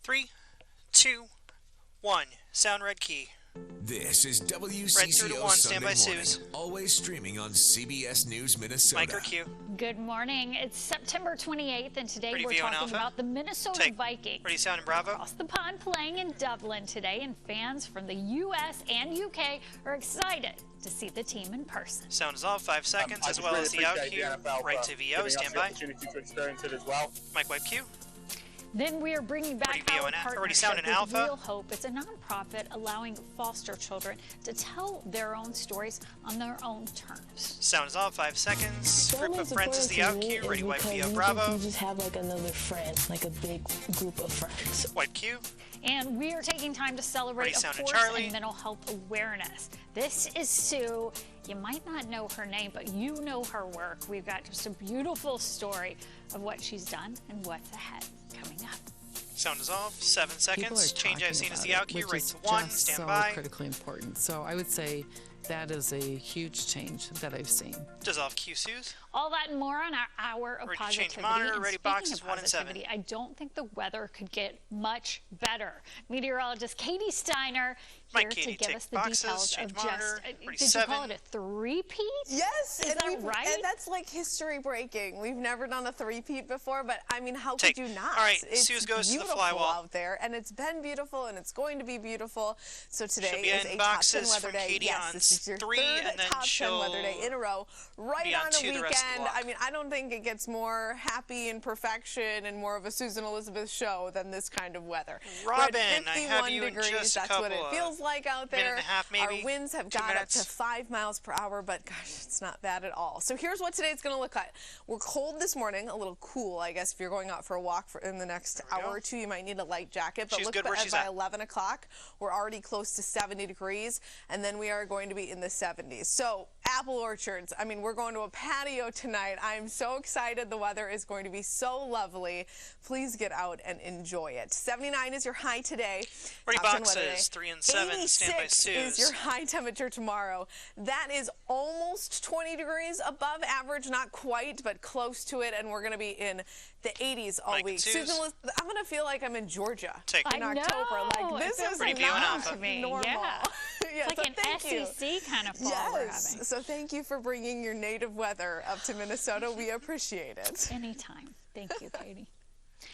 3, 2, 1. Sound red key. This is Red 3 to WCCO 1. Stand Sunday by, Morning, Suze. always streaming on CBS News Minnesota. Mic or cue. Good morning. It's September 28th, and today Ready, we're VO and talking Alpha? about the Minnesota Take. Vikings. Ready, sound and Bravo. Across the pond playing in Dublin today, and fans from the U.S. and U.K. are excited to see the team in person. Sound is off. 5 seconds, as well as the out cue. Right to VO. Stand by. Opportunity to experience it as well. Mic wipe cue. Then we are bringing back Ready, VO our and partnership already sound in with Alpha? Real Hope. It's a nonprofit allowing foster children to tell their own stories on their own terms. Sound is off. 5 seconds. What Group of makes it friends is the out important to cue. me Ready, is wipe because VO you Bravo. can just have like another friend, like a big group of friends. Wipe cue. And we are taking time to celebrate Ready, sound and force Charlie. and mental health awareness. This is Sue. You might not know her name, but you know her work. We've got just a beautiful story of what she's done and what's ahead coming up. Sound is off. 7 seconds. Change Talking I've seen is about the it, out cue. which Right is to 1. just Stand so by. critically important. So I would say that is a huge change that I've seen. Dissolve cue, Suze. All that and more on our hour of Ready to change positivity. monitor. And Ready, speaking boxes, of 1 and 7. positivity, I don't think the weather could get much better. Meteorologist Katie Steiner Mike, here Katie, to give take us the boxes, details change of monitor. just. Ready, Did 7. you call it a three-peat? Yes, Is that right? And that's like history breaking. We've never done a three-peat before, but I mean, how Take. could you not? All right, It's Suze goes to the beautiful fly wall. out there, and it's been beautiful, and it's going to be beautiful. So today She'll be is in a top 10 boxes weather from day. Katie Yes, on this is your 3, third and then top 10 weather day in a row, right be on on a 2 the rest of the weekend. walk. I mean, I don't think it gets more happy and perfection and more of a Susan Elizabeth show than this kind of weather. Robin, We're at 51 I have you in degrees. just a That's what it couple of feels like out minute there. and a half, maybe. Our winds have 2 got up minutes. to 5 miles per hour, but gosh, it's not bad at all. So here's what today's going to look like. We're cold this morning, a little cool, I guess, if you're going out for a walk in the next There we hour go. or two. You might need a light jacket, but She's look good where by, she's by at. 11 o'clock, we're already close to 70 degrees, and then we are going to be in the 70s. So apple orchards, I mean, we're going to a patio tonight. I'm so excited. The weather is going to be so lovely. Please get out and enjoy it. 79 is your high today. Ready, Top 10 weather day. boxes. 3 and 7. Stand by, 86 is your Suze. high temperature tomorrow. That is almost 20 degrees above average, not quite, but close to it, and we're going to be in the 80s all Mike week. Suze. Susan, I'm going to feel like I'm in Georgia Take. in I October. know. Like, this It feels is Ready, VO and not Alpha. to me. normal. Yeah. Yeah, It's like so an thank you. SEC kind of fall we're having. Yes, so thank you for bringing your native weather up to Minnesota. We appreciate it. Anytime. Thank you, Katie.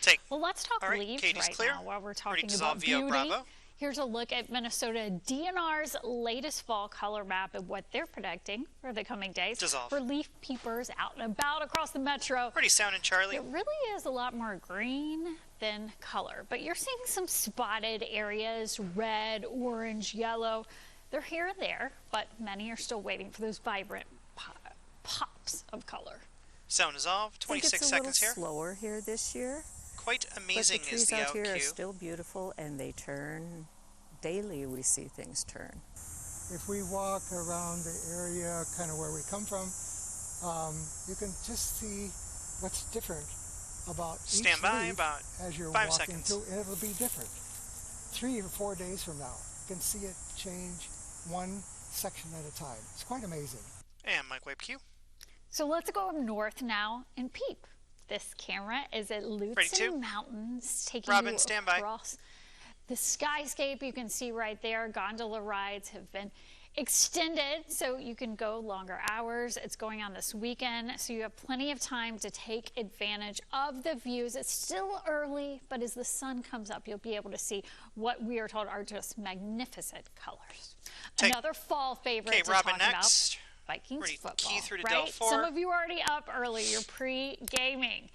Take. Well, let's talk All right, leaves Katie's right clear. now while we're Ready talking to about dissolve VO beauty. Bravo. Here's a look at Minnesota DNR's latest fall color map and what they're predicting for the coming days. Dissolve. For leaf peepers out and about across the metro. Ready, sound and Charlie. It really is a lot more green than color, but you're seeing some spotted areas, red, orange, yellow. They're here and there, but many are still waiting for those vibrant pops of color. Sound is off. I think 26 it's a seconds little here. slower here this year. Quite But amazing the is trees the out out here are cue. still beautiful, and they turn daily. We see things turn. If we walk around the area, kind of where we come from, you can just see what's different about each Stand by, leaf about as you're 5 walking seconds. through, and it'll be different. 3 or 4 days from now, you can see it change one section at a time. It's quite amazing. And mic wipe cue. So let's go up north now and peep. This camera is at Ready, Lutsen two. Mountains, taking Robin, you stand by. across the skyscape. You can see right there, gondola rides have been extended, so you can go longer hours. It's going on this weekend, so you have plenty of time to take advantage of the views. It's still early, but as the sun comes up, you'll be able to see what we are told are just magnificent colors. Take. Another fall favorite Okay, to Robin, talk next. about. Vikings Ready, football, key through to right? Del 4. Some of you are already up early. You're pre-gaming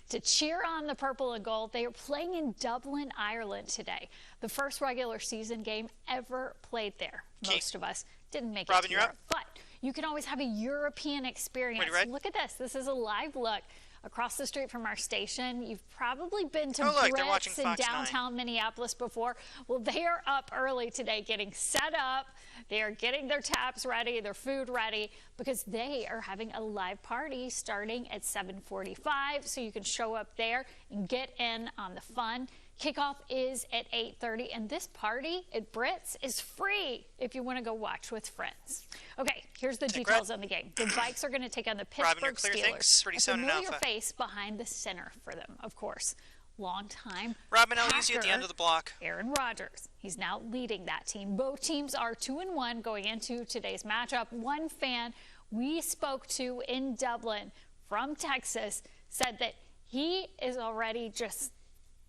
to cheer on the purple and gold. They are playing in Dublin, Ireland today. The first regular season game ever played there. Key. Most of us didn't make Robin, it to you're Europe, up. but you can always have a European experience. Ready, red? Look at this. This is a live look across the street from our station. You've probably been to Oh, look, they're watching Brett's in Fox 9. downtown Minneapolis before. Well, they are up early today getting set up. They are getting their taps ready, their food ready, because they are having a live party starting at 7:45. So you can show up there and get in on the fun. Kickoff is at 8:30, and this party at Britt's is free if you want to go watch with friends. Okay, here's the Take details red. on the game. The Vikes are going to take on the Robin, you're Pittsburgh clear, Steelers. thanks. Ready, A sound and familiar Alpha. face behind the center for them, of course. longtime Robin, I'll use you at the end Packer of the block. Aaron Rodgers. He's now leading that team. Both teams are 2-1 going into today's matchup. One fan we spoke to in Dublin from Texas said that he is already just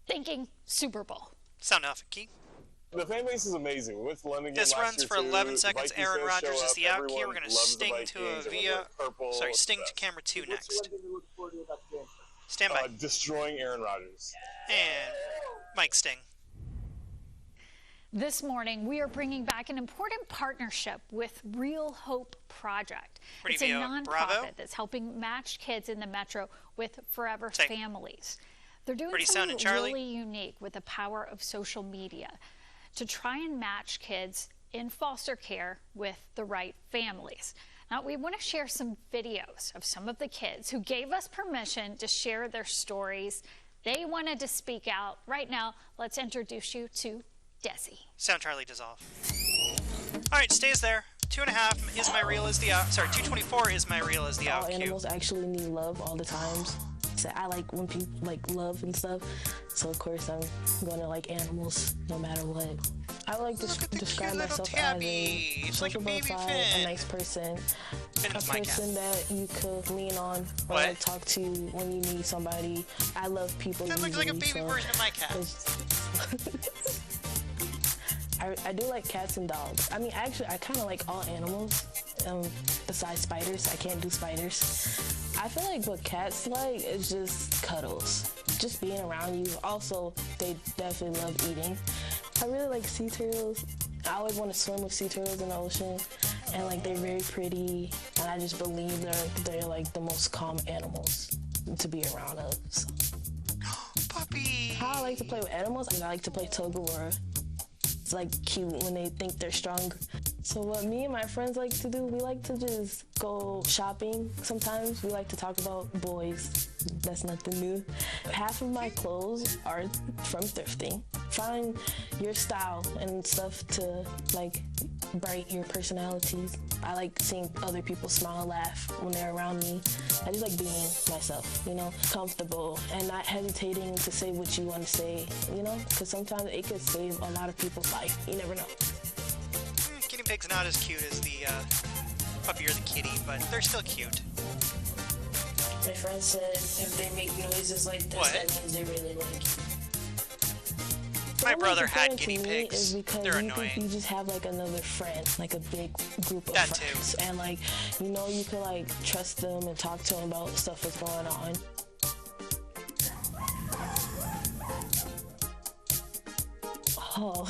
thinking Super Bowl. Sound off, Key. The fan base is amazing. We went to London game This last runs year for too. 11 seconds. Vikings Aaron gonna show Rodgers is up. the out key. Everyone We're going to loves the sting to Vikings. a Everyone via. wears purple. Sorry, It's sting the to best. camera 2 next. Stand by. Destroying Aaron Rodgers. And Mike Sting. This morning, we are bringing back an important partnership with Real Hope Project. What do It's a you view, nonprofit Bravo? that's helping match kids in the metro with forever Take. families. They're doing Pretty something sounding, Charlie? really unique with the power of social media to try and match kids in foster care with the right families. Now, we want to share some videos of some of the kids who gave us permission to share their stories. They wanted to speak out. Right now, let's introduce you to Desi. Sound Charlie dissolve. All right, stays there. 2.5 is my real as the out. Sorry, 224 is my real as the All out cue. animals actually need love all the times. So I like when people like love and stuff. So of course I'm gonna like animals no matter what. I like to Look at the describe cute little myself tabby. as a It's like a social baby butterfly, Finn. a nice person, Finn's a my person cat. that you could lean on or What? like talk to when you need somebody. I love people. That looks like a usually, baby so version of my cat. it's- I do like cats and dogs. I mean, actually, I kind of like all animals. Besides spiders, I can't do spiders. I feel like what cats like is just cuddles, just being around you. Also, they definitely love eating. I really like sea turtles. I always want to swim with sea turtles in the ocean, and like they're very pretty. And I just believe they're like the most calm animals to be around of. So. Puppy. How I like to play with animals, I like to play tug of war. It's like cute when they think they're strong. So what me and my friends like to do, we like to just go shopping. Sometimes we like to talk about boys. That's nothing new. Half of my clothes are from thrifting. Find your style and stuff to like brighten your personalities. I like seeing other people smile and laugh when they're around me. I just like being myself, you know, comfortable and not hesitating to say what you want to say, you know, because sometimes it could save a lot of people's life. You never know. Guinea pig's not as cute as the puppy or the kitty, but they're still cute. My friend said if they make noises like this, What? that means they really like you. My What brother makes it had fun to guinea me pigs. Is because They're you think annoying. you just have like another friend, like a big group of That too. friends, and like you know you can like trust them and talk to them about stuff that's going on. Oh,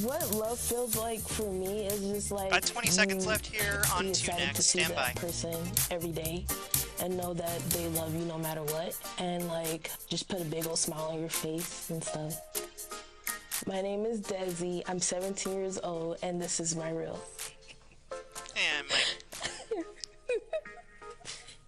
what love feels like for me is just like About 20 seconds you left here. On be to excited next. to see Stand by. that person every day and know that they love you no matter what, and like just put a big old smile on your face and stuff. My name is Desi. I'm 17 years old, and this is my reel. And Mike.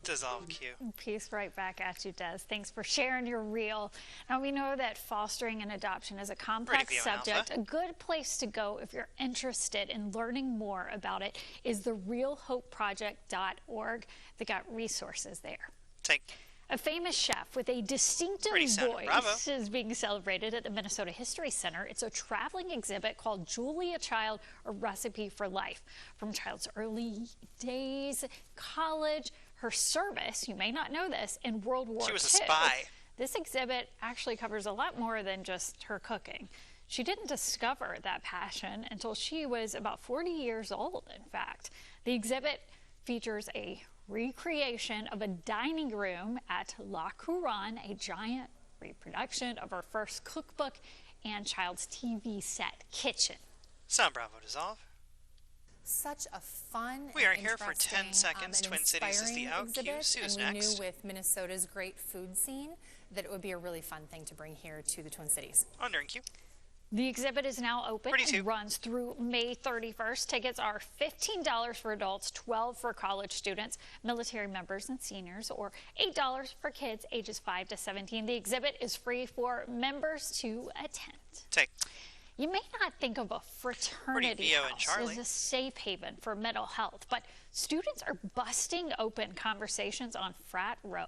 Dissolve cue. Peace right back at you, Des. Thanks for sharing your reel. Now, we know that fostering and adoption is a complex View subject. Alpha. A good place to go if you're interested in learning more about it is the realhopeproject.org. They got resources there. Take. A famous chef with a distinctive Pretty sounding, voice bravo. is being celebrated at the Minnesota History Center. It's a traveling exhibit called Julia Child, A Recipe for Life. From Child's early days, college, her service, you may not know this, in World War II. She was a spy. This exhibit actually covers a lot more than just her cooking. She didn't discover that passion until she was about 40 years old, in fact. The exhibit features a recreation of a dining room at La Couronne, a giant reproduction of her first cookbook and Child's TV set kitchen. Sound Bravo dissolve. Such a fun We are and here for 10 interesting, seconds. and Twin Cities is the inspiring out cue. exhibit, Sue's and we next. knew with Minnesota's great food scene that it would be a really fun thing to bring here to the Twin Cities. Under cue. The exhibit is now open Pretty too. and runs through May 31st. Tickets are $15 for adults, $12 for college students, military members and seniors, or $8 for kids ages 5 to 17. The exhibit is free for members to attend. Take. You may not think of a fraternity Vio and house Charlie. as a safe haven for mental health, but students are busting open conversations on Frat Row.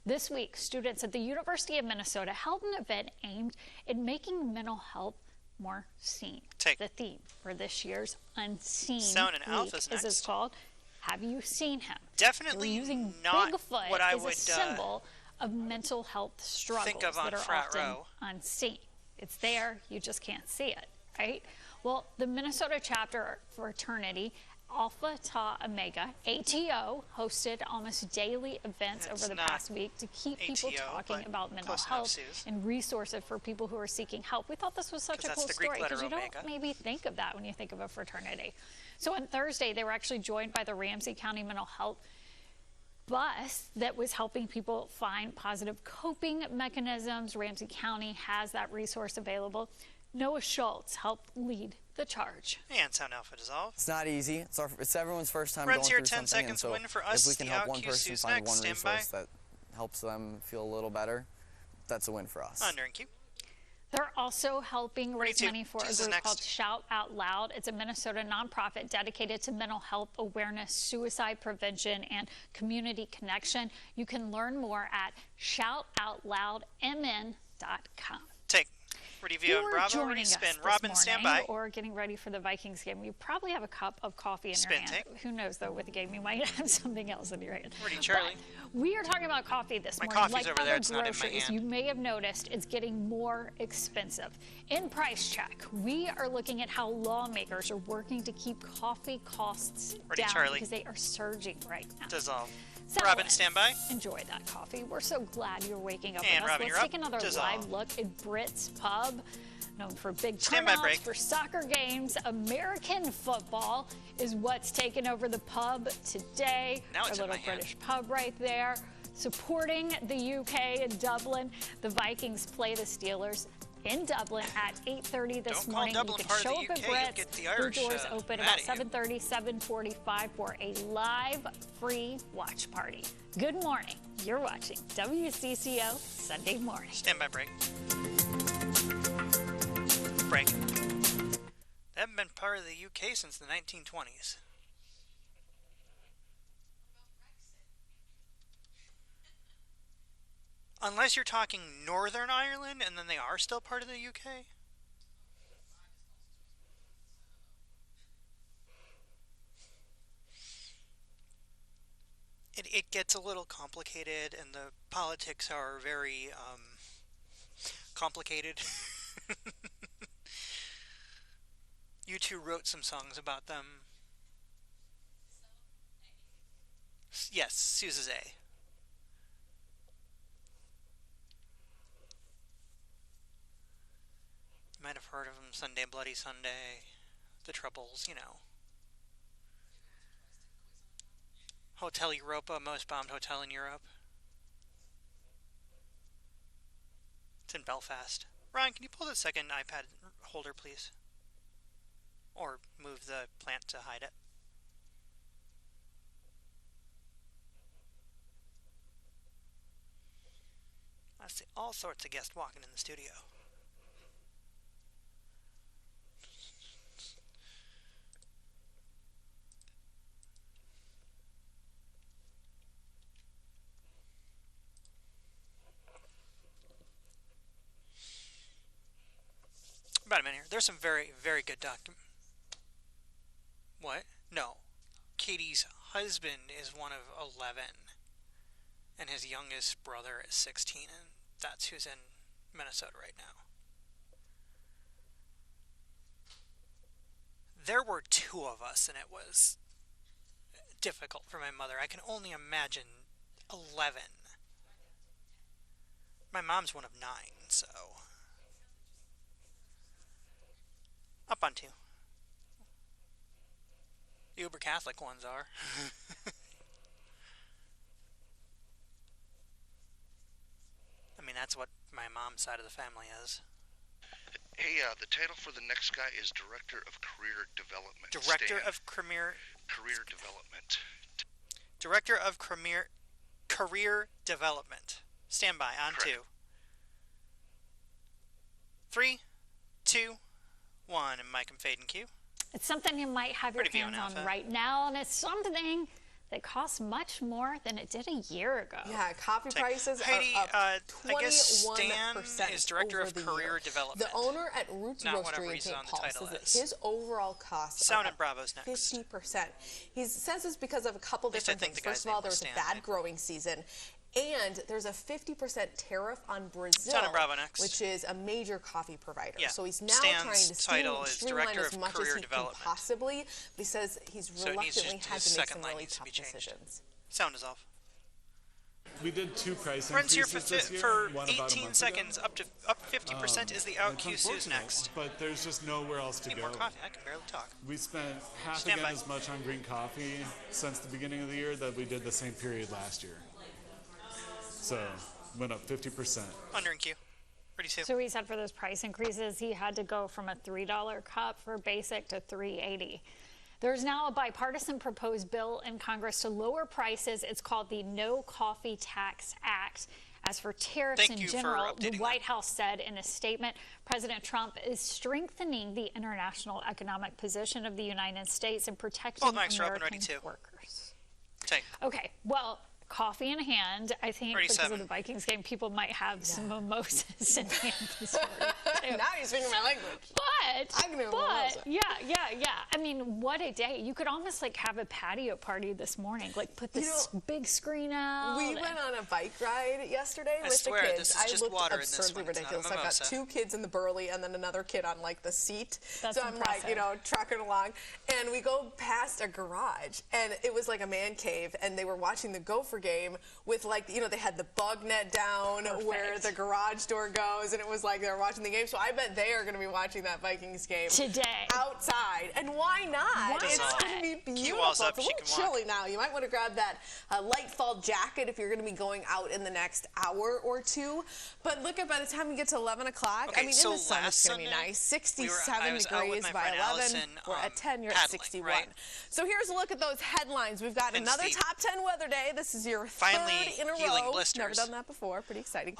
This week, students at the University of Minnesota held an event aimed at making mental health more seen. The theme for this year's Unseen Sound and Week, Alpha's as it's next. called. Have you seen him? Definitely They're using not Bigfoot what I as would a symbol of mental health struggles of on that are Frat often Row. unseen. It's there, you just can't see it, right? Well, the Minnesota chapter fraternity Alpha Tau Omega, ATO, hosted almost daily events over the past week to keep people ATO, talking but about mental close enough, health Suze. and resources for people who are seeking help. We thought this was such a 'Cause cool that's the Greek story letter because you don't Omega. maybe think of that when you think of a fraternity. So on Thursday, they were actually joined by the Ramsey County Mental Health bus that was helping people find positive coping mechanisms. Ramsey County has that resource available. Noah Schultz helped lead the charge. And Sound Alpha Dissolve. It's not easy. It's everyone's first time Reds going here, through 10 something, and seconds so win for us. if we can The help one outQ person Sue's find next. one Stand by. resource that helps them feel a little better, that's a win for us. Under and Q. They're also helping raise 22. money for a Jesus group next. called Shout Out Loud. It's a Minnesota nonprofit dedicated to mental health awareness, suicide prevention, and community connection. You can learn more at shoutoutloudmn.com. Take. Ready, Vio and You're Bravo. joining Ready, us spin. this Robin, stand by. morning, or getting ready for the Vikings game. You probably have a cup of coffee in Spin, your hand. take. Who knows, though, with the game, you might have something else in your hand. Ready, Charlie. But we are talking about coffee this My morning. coffee's Like over other there, it's not in my groceries, hand. you may have noticed it's getting more expensive. In Price Check, we are looking at how lawmakers are working to keep coffee costs Ready, down Charlie. because they are surging right now. Dissolve. So Robin, let's stand by. Enjoy that coffee. We're so glad you're waking up And with us. Robin, Let's you're take up. another Dissolve. live look at Brits Pub, known for big Stand by, turnouts, break. for soccer games. American football is what's taken over the pub today. Now Our it's in little my hand. British pub right there. Supporting the UK in Dublin, the Vikings play the Steelers in Dublin at 8:30 this Don't call morning. Dublin You can part of show the up at UK, you'll Brits. get the Their Irish, doors open about mad at you. 7:30, 7:45 for a live free watch party. Good morning. You're watching WCCO Sunday Morning. Stand by, break. Break. They haven't been part of the UK since the 1920s. Unless you're talking Northern Ireland, and then they are still part of the UK? It gets a little complicated, and the politics are very complicated. You two wrote some songs about them. Yes, Suze's A. You might have heard of them. Sunday Bloody Sunday, The Troubles, you know. Hotel Europa, most bombed hotel in Europe. It's in Belfast. Ryan, can you pull the second iPad holder, please? Or move the plant to hide it. I see all sorts of guests walking in the studio. About a minute here. There's some very, very good What? No. Katie's husband is one of 11. And his youngest brother is 16. And that's who's in Minnesota right now. There were 2 of us, and it was difficult for my mother. I can only imagine 11. My mom's one of 9, so... Up on 2. The uber Catholic ones are. I mean, that's what my mom's side of the family is. Hey, the title for the next guy is Director of Career Development. Director Stan. of Career Development. Director of Career Development. Stand by on Correct. 2. 3, 2, 1 and Mike and Fade and Q. It's something you might have your Pretty hands on Alpha. right now, and it's something that costs much more than it did a year ago. Yeah, coffee Take- prices Heidi, are up I guess 21% Stan is Director over of the Career year. Development. The owner at Roots Not whatever Roastery in he's St. on the Paul title says that is. his overall costs Sound are and up Bravo's next. 50%. He says it's because of a couple least I different think things. the guy's First of all, name there was was a Stan, bad right? growing season. And there's a 50% tariff on Brazil, Sound and Bravo next. which is a major coffee provider. Yeah. So he's now Stan's trying to title is streamline Director as of much Career as he Development. can possibly. But he says he's So it needs to- reluctantly had his to make second some line really needs to tough be changed. decisions. Sound is off. We did 2 price Runs here increases for, this year. for one about a 18 month seconds. ago. Up 50% is the out It's Q-Sue's unfortunate, next. But there's just nowhere else to Need go. more coffee. I can barely talk. We spent half Stand again by. as much on green coffee since the beginning of the year that we did the same period last year. So went up 50%. Under in Q. 32. So he said for those price increases, he had to go from a $3 cup for basic to $3.80. There's now a bipartisan proposed bill in Congress to lower prices. It's called the No Coffee Tax Act. As for tariffs Thank in you for general, the updating White House said in a statement, President Trump is strengthening the international economic position of the United States and protecting Both mics are up and American ready, too. workers. Take. Okay, well, coffee in hand. I think because 37. of the Vikings game, people might have some mimosas in hand this morning, too. Now you're speaking my language. I can do a mimosa. Yeah. I mean, what a day. You could almost like have a patio party this morning, like put this big screen out. We went on a bike ride yesterday I with swear, the this kids. is just I looked water in this absurdly one. It's not a ridiculous. I've got mimosa. 2 kids in the Burley and then another kid on like the seat. That's so I'm impressive. like, trucking along. And we go past a garage and it was like a man cave and they were watching the Gopher game with like, they had the bug net down where the garage door goes and it was like they were watching the game. So I bet they are going to be watching that Vikings game today outside. And why not? Why It's not? going to be beautiful. Q-wall's up, It's a she little can walk. chilly now. You might want to grab that light fall jacket if you're going to be going out in the next hour or two. But look at by the time we get to 11 o'clock, Okay, I mean, so in the sun, it's last going to be Sunday, nice. I 67 was out with degrees my by friend 11. Allison, We're at 10, you're at paddling, 61. right? So here's a look at those headlines. We've got And another Steve. top 10 weather day. This is your Finally third in a healing row. blisters. Never done that before. Pretty exciting.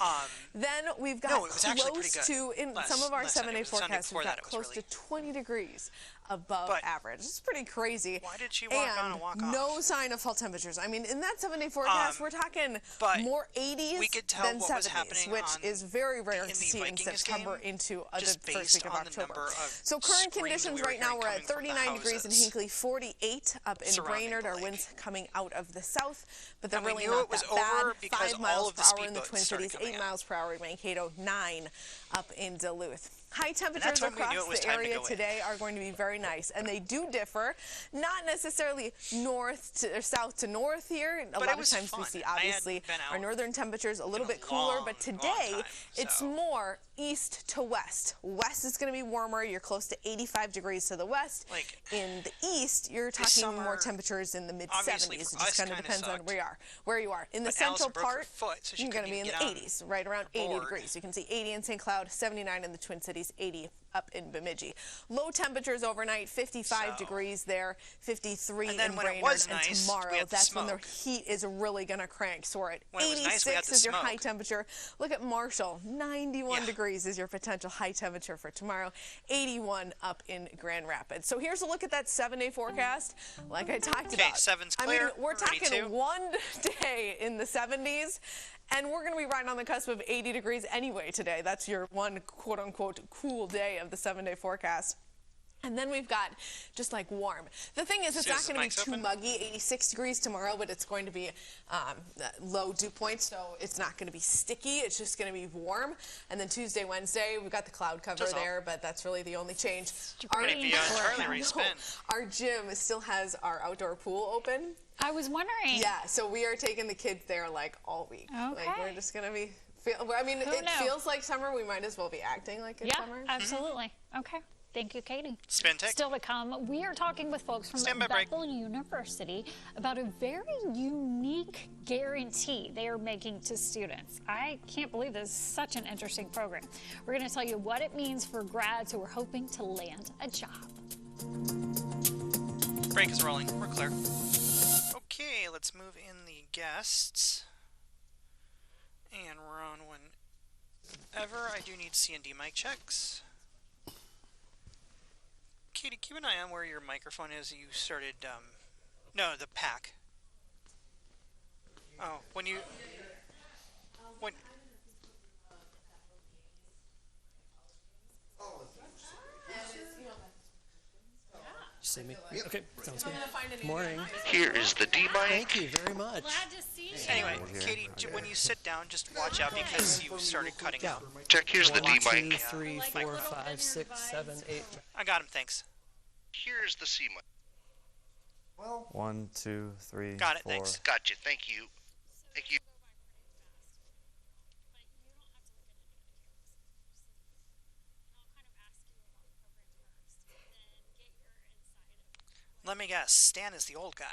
Then we've got no, it was actually pretty close good. to, in Last- some of our last Sunday. 7-day It was the Sunday forecasts, before we've that, got it was close really- to 20 degrees above But average. It's pretty crazy. Why did she walk on and walk off? No sign of fall temperatures. I mean, in that 7-day forecast, we're talking but more 80s we could tell than what 70s, was happening which on is very rare in to the see in Vikings September game, into just the first based week of on the October. number of So current screams conditions we were right now, hearing we're at coming from the 39 degrees in houses Hinckley, 48 up in surrounding Brainerd. the Our lake. winds coming out of the south, but they're And we really knew not it was that bad. over because 5 all miles of the per hour in the speedboats Twin started Cities, 8 coming out. miles per hour in Mankato, 9 up in Duluth. High that's temperatures when we knew across it was the time to area go in. today are going to be very nice, and they do differ, not necessarily north to or south to north here. A But it lot of was times we fun. see I hadn't obviously been out our northern temperatures a little in a bit cooler, long, but today long time, it's so. more east to west. West is going to be warmer. You're close to 85 degrees to the west. Like, in the east, you're this talking more summer, temperatures in the mid obviously 70s. It for just us kind of kinda depends on sucked. where you are. In the But central Allison broke her part, foot, so she you're going to couldn't be in even the get on 80s, right around her 80 board. degrees. You can see 80 in St. Cloud, 79 in the Twin Cities, 80 up in Bemidji. Low temperatures overnight, 55 degrees there, 53 And then in when it Brainerd. was and nice, tomorrow, we had the that's when the smoke. heat is really going to crank. So we're at When it was 86 nice, we had the is your high smoke. temperature. Look at Marshall, 91 Yeah. degrees is your potential high temperature for tomorrow, 81 up in Grand Rapids. So here's a look at that 7-day forecast. Like I talked Okay, about. 7's I clear, mean, we're talking 32. one day in the 70s. And we're going to be right on the cusp of 80 degrees anyway today. That's your one quote-unquote cool day of the 7-day forecast. And then we've got just like warm. The thing is, it's not Susan, going to be mic's too open. muggy, 86 degrees tomorrow, but it's going to be low dew point, so it's not going to be sticky. It's just going to be warm. And then Tuesday, Wednesday, we've got the cloud cover Just all. there, but that's really the only change. Ready to be on Charlie respin. Our gym still has our outdoor pool open. I was wondering. Yeah, so we are taking the kids there like all week. Like Okay. we're just going to be, I mean, Who it knew? feels like summer. We might as well be acting like it's Yeah, summer. absolutely. Okay. Thank you, Katie. Spin tick. Still to come, we are talking with folks from Stand by break. Bethel University about a very unique guarantee they are making to students. I can't believe this is such an interesting program. We're going to tell you what it means for grads who are hoping to land a job. Break is rolling. We're clear. Okay, let's move in the guests. And we're on whenever. I do need C&D mic checks. Katie, keep an eye on where your microphone is. You started, no, the pack. Oh, when... See me? Okay, sounds good. Morning. Here is the D-mic. Thank you very much. Glad to see you. Anyway, Katie, when you sit down, just watch out because you started cutting out. Check, here's the 1, D-mic. 2, 3, 4, 5, 6, 7, 8. I got him, thanks. Here's the C-mic. 1, 2, 3, Got it, 4. thanks. Gotcha, thank you. Thank you. Let me guess, Stan is the old guy.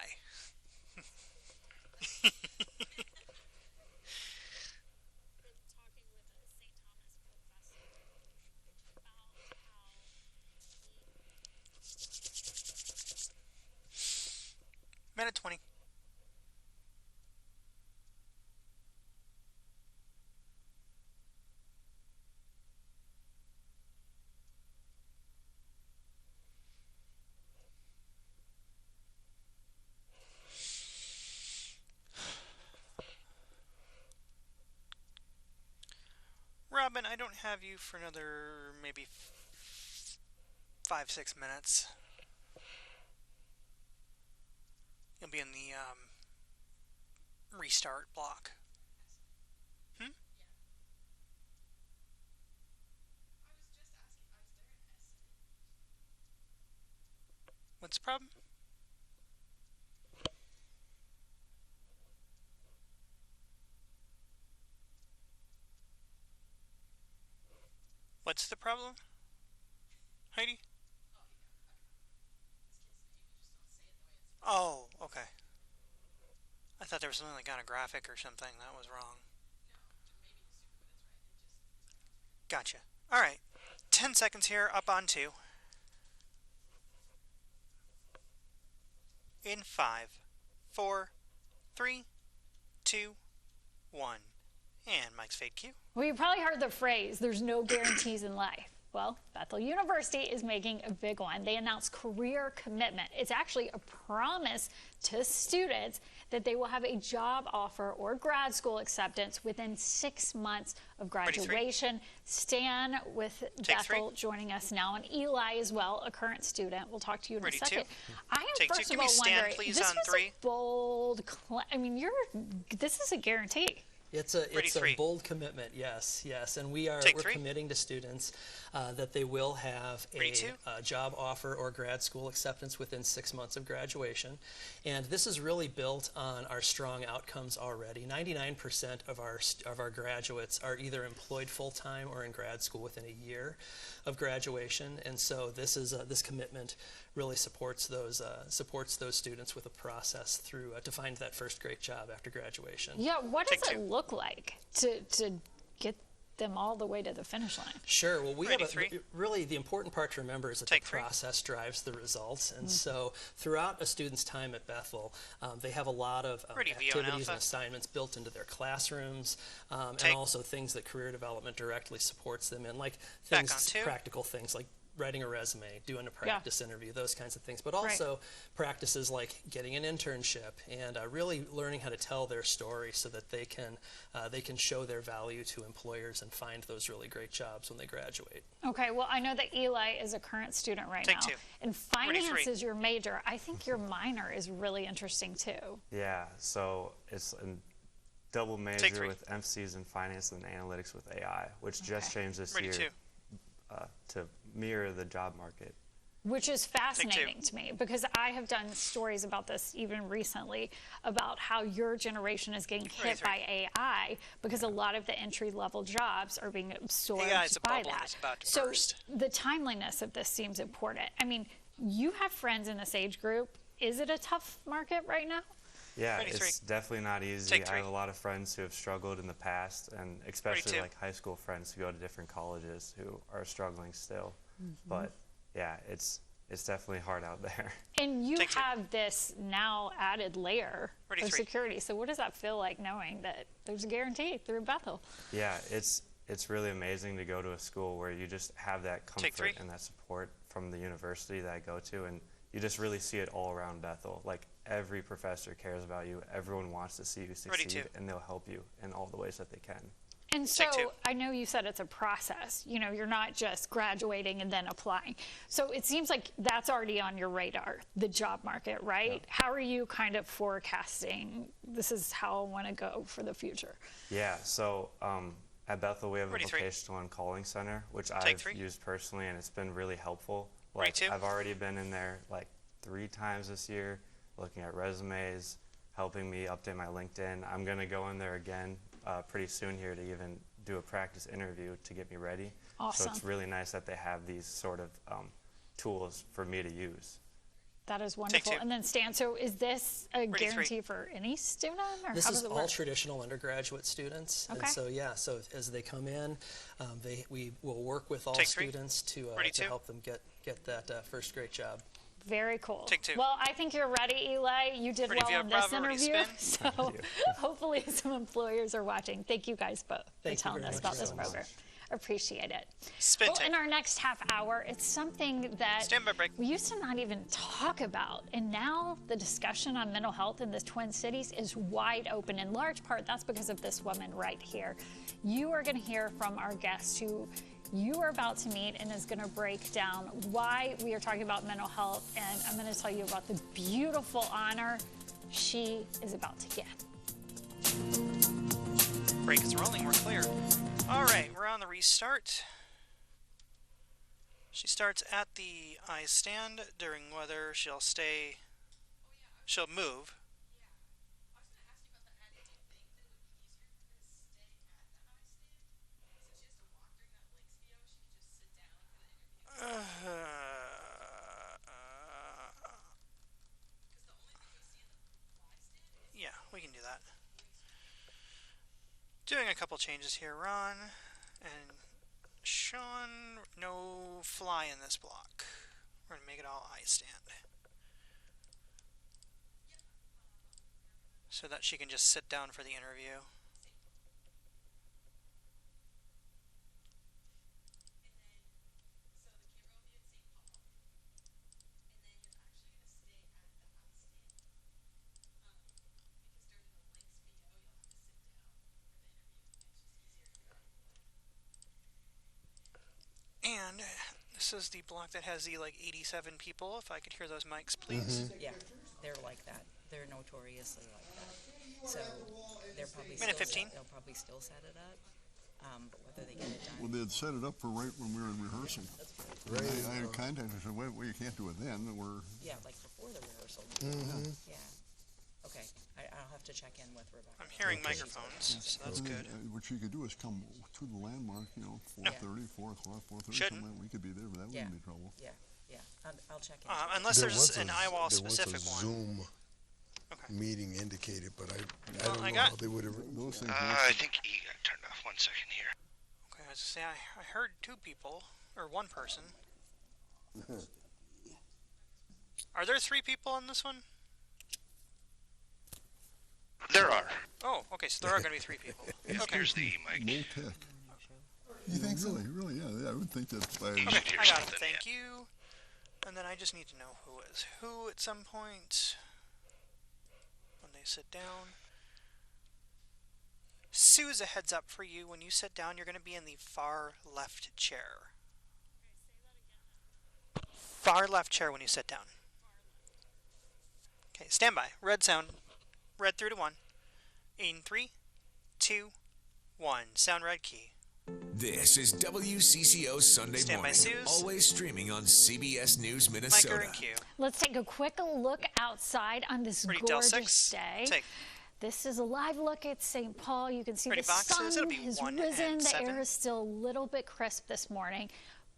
Minute 20. Robin, I don't have you for another maybe 5-6 minutes. You'll be in the restart block. What's the problem? What's the problem, Heidi? Oh, okay. I thought there was something like on a graphic or something. That was wrong. Gotcha. All right. 10 seconds here, up on 2. In 5, 4, 3, 2, 1. And Mike's fade cue. Well, you probably heard the phrase, there's no guarantees in life. Well, Bethel University is making a big one. They announced career commitment. It's actually a promise to students that they will have a job offer or grad school acceptance within 6 months of graduation. Stan with Bethel joining us now, and Eli as well, a current student. We'll talk to you in a second. I am first of all wondering, this was a bold, I mean, this is a guarantee. It's a bold commitment, yes, and we're committing to students that they will have a job offer or grad school acceptance within 6 months of graduation, and this is really built on our strong outcomes already. 99% of our graduates are either employed full-time or in grad school within a year of graduation, and so this commitment really supports those students with a process through to find that first great job after graduation. Yeah, what does it look like to get them all the way to the finish line? Sure. Well, we have really the important part to remember is that the process drives the results, and so throughout a student's time at Bethel, they have a lot of activities and assignments built into their classrooms, and also things that career development directly supports them in, like practical things like writing a resume, doing a practice interview, those kinds of things, but also practices like getting an internship and really learning how to tell their story so that they can show their value to employers and find those really great jobs when they graduate. Okay, well, I know that Eli is a current student right now, and finance is your major. I think your minor is really interesting too. Yeah, so it's a double major with emphases in finance and analytics with AI, which just changed this year to mirror the job market. Which is fascinating to me, because I have done stories about this even recently, about how your generation is getting hit by AI, because a lot of the entry-level jobs are being absorbed by that. So the timeliness of this seems important. I mean, you have friends in this age group. Is it a tough market right now? Yeah, it's definitely not easy. I have a lot of friends who have struggled in the past, and especially like high school friends who go to different colleges who are struggling still. But yeah, it's definitely hard out there. And you have this now added layer of security. So what does that feel like knowing that there's a guarantee through Bethel? Yeah, it's it's really amazing to go to a school where you just have that comfort and that support from the university that I go to, and you just really see it all around Bethel. Like, every professor cares about you, everyone wants to see you succeed, and they'll help you in all the ways that they can. And so I know you said it's a process. You know, you're not just graduating and then applying. So it seems like that's already on your radar, the job market, right? Yeah. How are you kind of forecasting, this is how I want to go for the future? Yeah, so at Bethel we have a vocational and calling center, which I've used personally, and it's been really helpful. Like, I've already been in there like 3 times this year, looking at resumes, helping me update my LinkedIn. I'm going to go in there again pretty soon here to even do a practice interview to get me ready. Awesome. So it's really nice that they have these sort of tools for me to use. That is wonderful. And then Stan, so is this a guarantee for any student? Or this how does is it all work? traditional undergraduate students. Okay. And so, yeah, so as they come in, we will work with all students to help them get that first great job. Very cool. Take 2. Well, I think you're ready, Eli. You did well on this interview. So hopefully some employers are watching. Thank you guys both for telling us about this program. Appreciate it. Well, in our next half hour, it's something that we used to not even talk about. And now the discussion on mental health in the Twin Cities is wide open. In large part, that's because of this woman right here. You are going to hear from our guest who you are about to meet and is going to break down why we are talking about mental health. And I'm going to tell you about the beautiful honor she is about to get. Break is rolling. We're clear. All right, we're on the restart. She starts at the I stand during whether she'll stay. She'll move. Yeah, we can do that. Doing a couple changes here. Ron and Sean, no fly in this block. We're going to make it all I stand. So that she can just sit down for the interview. And this is the block that has the like 87 people. If I could hear those mics, please. Yeah, they're like that. They're notoriously like that. So they're probably minute 15. They'll probably still set it up. But whether they get it done. Well, they'd set it up for right when we were in rehearsal. Right. I had contacted and said, well, you can't do it then. Yeah, like before the rehearsal. Yeah. Okay. I'll have to check in with Rebecca. I'm hearing microphones, so that's good. What you could do is come to the landmark, 4:30, 4 o'clock, 4:30, something. We could be there, but that wouldn't be trouble. Yeah. I'll check in. Unless there's an IWAL specific one. Zoom meeting indicated, but I don't know how they would have written those things. I think he got turned off. 1 second here. Okay, I was to say I heard 2 people or 1 person. Are there 3 people on this one? There are. Oh, okay, so there are going to be 3 people. Okay. Here's the mic. No tech. You think so? Really, yeah, I would think that by... Okay, I got it, thank you. And then I just need to know who is who at some point when they sit down. Sue's a heads up for you. When you sit down, you're going to be in the far left chair. Far left chair when you sit down. Okay, stand by. Red sound. Red 3 to 1. In 3, 2, 1. Sound red key. This is WCCO Sunday Stand Morning. by, Suze. Always streaming on CBS News Minnesota. Mic and cue. Let's take a quick look outside on this gorgeous day. This is a live look at St. Paul. You can see the sun has risen. The air is still a little bit crisp this morning,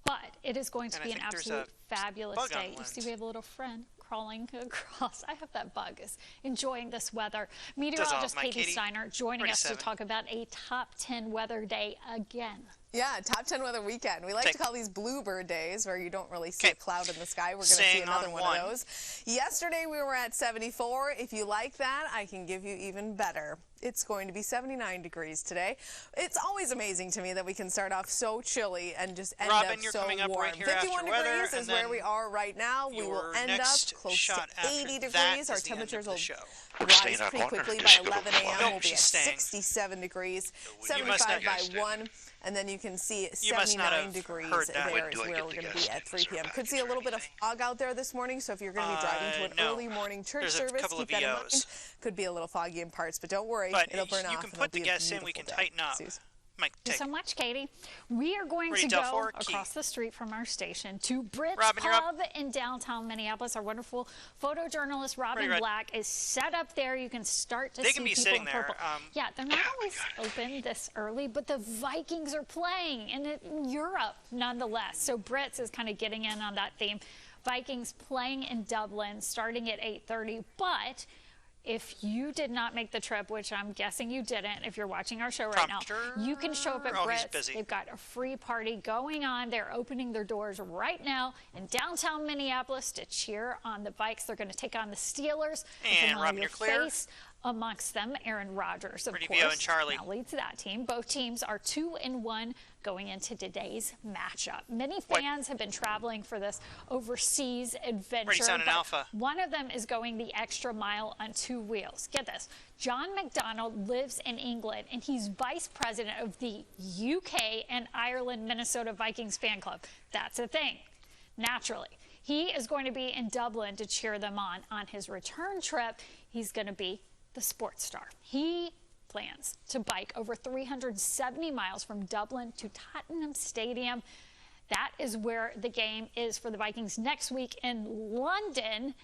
but it is going to be an absolute fabulous day. You see we have a little friend crawling across. I hope that bug is enjoying this weather. Meteorologist Katie Steiner joining us to talk about a top 10 weather day again. Yeah, top 10 weather weekend. We like to call these bluebird days where you don't really see a cloud in the sky. We're going to see another one of those. Yesterday we were at 74. If you like that, I can give you even better. It's going to be 79 degrees today. It's always amazing to me that we can start off so chilly and just end Robin, up you're so coming up warm. right here 51 after weather, degrees is where we are right now. We will end up close to 80 degrees. Our temperatures will rise pretty quickly. By 11 a.m. we'll be at 67 degrees, 75 by 1. And then you can see 79 degrees there is where we're going to be at 3 p.m. Could see a little bit of fog out there this morning, so if you're going to be driving to an early morning church service, keep that in mind. Could be a little foggy in parts, but don't worry, it'll burn off. You can put the guests in, we can tighten up. Mike, thank you so much, Katie. We are going to go across the street from our station to Brits Pub in downtown Minneapolis. Our wonderful photojournalist Robin Black is set up there. You can start to see people in purple. Yeah, they're not always open this early, but the Vikings are playing in Europe nonetheless. So Brits is kind of getting in on that theme. Vikings playing in Dublin starting at 8:30, but if you did not make the trip, which I'm guessing you didn't if you're watching our show right now, you can show up at Brits. They've got a free party going on. They're opening their doors right now in downtown Minneapolis to cheer on the Vikes. They're going to take on the Steelers. And Robin, you're clear. Amongst them, Aaron Rodgers, of course, and Charlie. now leads that team. Both teams are 2-1 going into today's matchup. Many fans have been traveling for this overseas adventure. Alpha. One of them is going the extra mile on 2 wheels. Get this. John McDonald lives in England, and he's vice president of the UK and Ireland Minnesota Vikings fan club. That's a thing, naturally. He is going to be in Dublin to cheer them on. On his return trip, he's going to be the sports star. He plans to bike over 370 miles from Dublin to Tottenham Stadium. That is where the game is for the Vikings next week in London.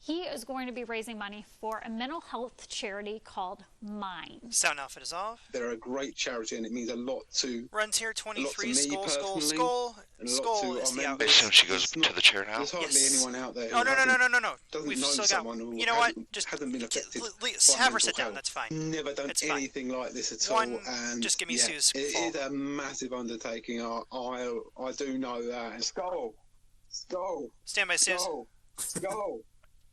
He is going to be raising money for a mental health charity called Mind. Sound outfit is off. They're a great charity, and it means a lot to. Runs here 23. Skull is the outfit. I assume she goes to the chair now. There's hardly anyone out there. Oh no. Doesn't We've know still someone got. who You know what? Just hasn't been affected. Have her sit down. That's fine. Never done anything like this at all. And just give me Sue's it is a massive undertaking. I do know that. Skull. Stand by, Suze. Skull.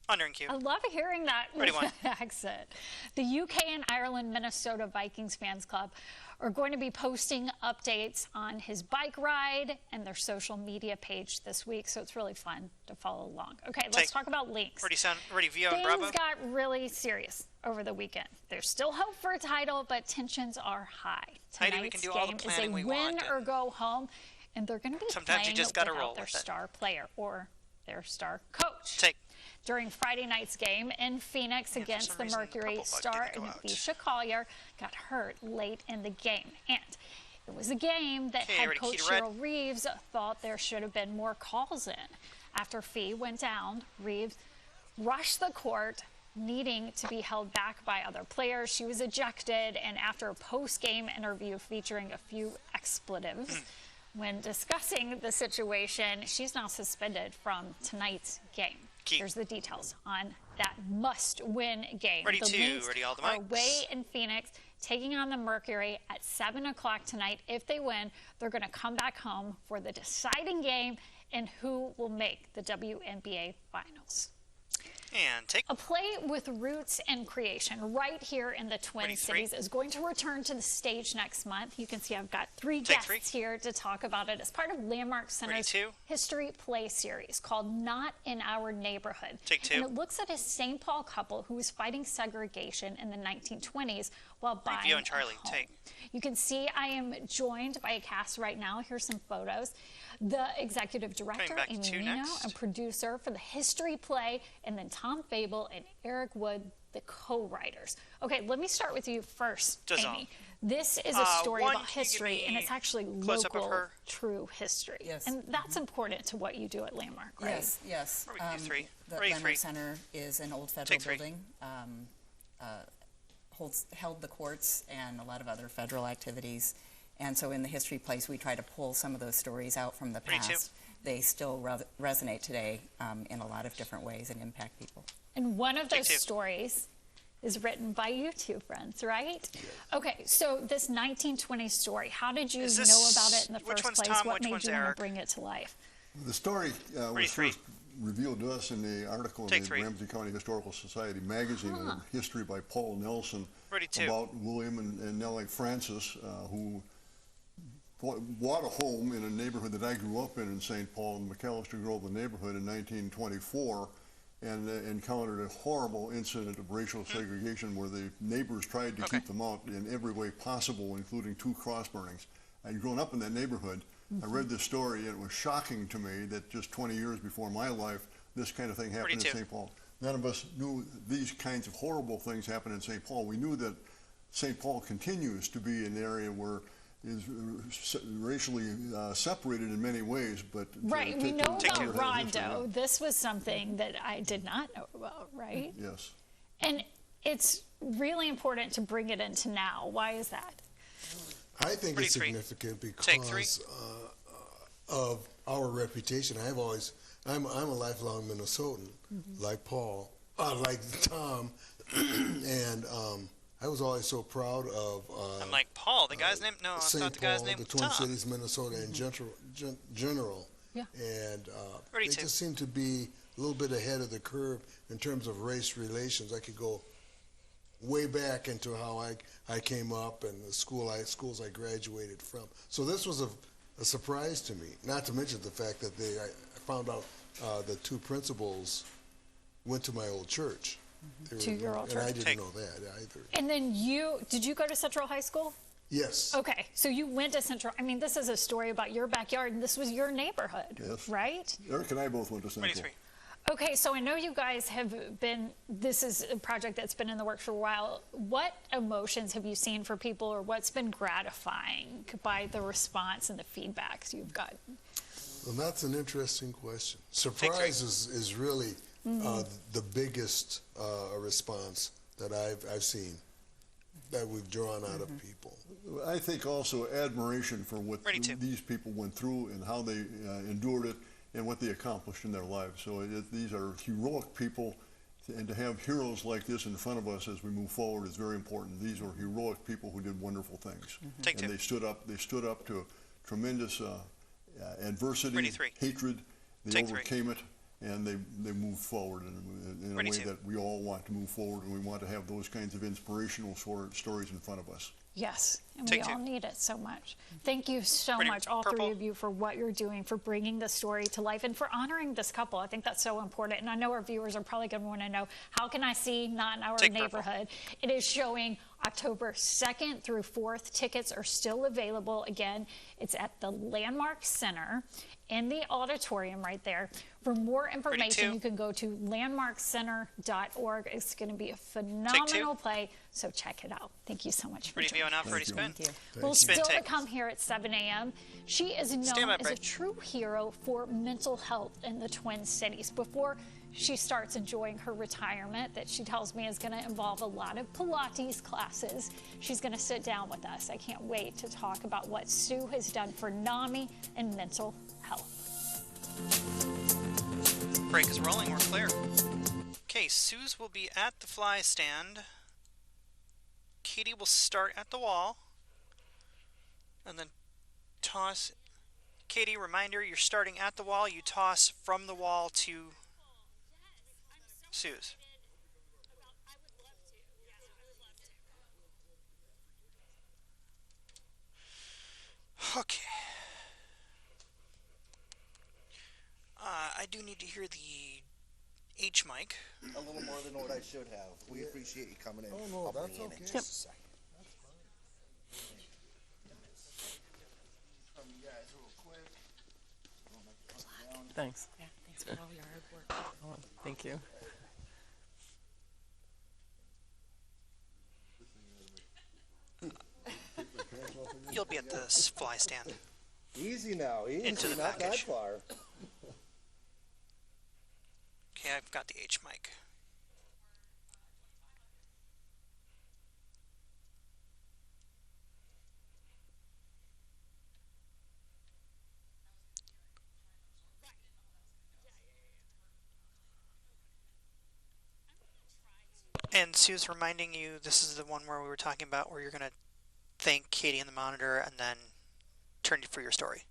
Under in queue. I love hearing that accent. The UK and Ireland Minnesota Vikings Fans Club are going to be posting updates on his bike ride and their social media page this week, so it's really fun to follow along. Okay, let's talk about links. Ready, Vio and Bravo? Things got really serious over the weekend. There's still hope for a title, but tensions are high. Tonight's game is a win or go home, and they're going to be playing without their star player or their star coach. During Friday night's game in Phoenix against the Mercury, star Navisha Collier got hurt late in the game. And it was a game that head coach Cheryl Reeves thought there should have been more calls in. After Fee went down, Reeves rushed the court, needing to be held back by other players. She was ejected, and after a post-game interview featuring a few expletives, when discussing the situation, she's now suspended from tonight's game. Here's the details on that must-win game. Ready all the mics. Are away in Phoenix, taking on the Mercury at 7 o'clock tonight. If they win, they're going to come back home for the deciding game and who will make the WNBA Finals. And a play with roots and creation right here in the Twin Cities is going to return to the stage next month. You can see I've got 3 guests here to talk about it as part of Landmark Center's History Play series called Not in Our Neighborhood. And it looks at a St. Paul couple who was fighting segregation in the 1920s while buying a home. You can see I am joined by a cast right now. Here's some photos. The executive director, Amy Nino, and producer for the History Play, and then Tom Fable and Eric Wood, the co-writers. Okay, let me start with you first, Amy. This is a story about history, and it's actually local, true history. Yes. And that's important to what you do at Landmark, right? Yes. The Landmark Center is an old federal building, held the courts and a lot of other federal activities. And so in the History Place, we try to pull some of those stories out from the past. They still resonate today in a lot of different ways and impact people. And one of those stories is written by you two friends, right? Okay, so this 1920s story, how did you know about it in the first place? What made you want to bring it to life? The story was first revealed to us in the article in the Ramsey County Historical Society magazine, a history by Paul Nelson about William and Nellie Francis, who bought a home in a neighborhood that I grew up in St. Paul, in McAllister Grove, the neighborhood, in 1924, and encountered a horrible incident of racial segregation where the neighbors tried to keep them out in every way possible, including 2 cross burnings. I'd grown up in that neighborhood. I read this story, and it was shocking to me that just 20 years before my life, this kind of thing happened in St. Paul. None of us knew these kinds of horrible things happen in St. Paul. We knew that St. Paul continues to be an area where is racially separated in many ways, but right. We know about Rondo. This was something that I did not know about, right? Yes. And it's really important to bring it into now. Why is that? I think it's significant because of our reputation. I'm a lifelong Minnesotan, like Paul, like Tom, and I was always so proud of. I'm like Paul. The guy's name? No, St. not the guy's name. The Twin Cities, Minnesota, in general. Yeah. And they just seem to be a little bit ahead of the curve in terms of race relations. I could go way back into how I came up and the schools I graduated from. So this was a surprise to me. Not to mention the fact that I found out the 2 principals went to my old church. To your old church. And I didn't know that either. And then did you go to Central High School? Yes. Okay, so you went to Central. I mean, this is a story about your backyard, and this was your neighborhood, right? Eric and I both went to Central. Okay, so I know you guys have this is a project that's been in the works for a while. What emotions have you seen for people, or what's been gratifying by the response and the feedbacks you've gotten? Well, that's an interesting question. Surprise is really the biggest response that I've seen that we've drawn out of people. I think also admiration for what these people went through and how they endured it and what they accomplished in their lives. So these are heroic people, and to have heroes like this in front of us as we move forward is very important. These are heroic people who did wonderful things. And they stood up to tremendous adversity, hatred. They overcame it, and they moved forward in a way that we all want to move forward, and we want to have those kinds of inspirational stories in front of us. Yes, and we all need it so much. Thank you so much, all 3 of you, for what you're doing, for bringing this story to life, and for honoring this couple. I think that's so important. And I know our viewers are probably going to want to know, how can I see Not in Our Neighborhood? It is showing October 2nd through 4th. Tickets are still available. Again, it's at the Landmark Center in the auditorium right there. For more information, you can go to landmarkcenter.org. It's going to be a phenomenal play, so check it out. Thank you so much for joining us. Freddie Spin. Well, still to come here at 7 a.m., she is known as a true hero for mental health in the Twin Cities. Before she starts enjoying her retirement, that she tells me is going to involve a lot of Pilates classes, she's going to sit down with us. I can't wait to talk about what Sue has done for NAMI and mental health. Break is rolling. We're clear. Okay, Sue's will be at the fly stand. Katie will start at the wall. And then toss. Katie, reminder, you're starting at the wall. You toss from the wall to Sue's. Okay. I do need to hear the H mic. A little more than what I should have. We appreciate you coming in. Oh, no, that's okay. In just a second. Thanks. Yeah, thanks for all your hard work. Oh, thank you. You'll be at the fly stand. Easy now. Easy. Into the not package. that far. Okay, I've got the H mic. And Sue's reminding you, this is the one where we were talking about where you're going to thank Katie in the monitor and then turn for your story.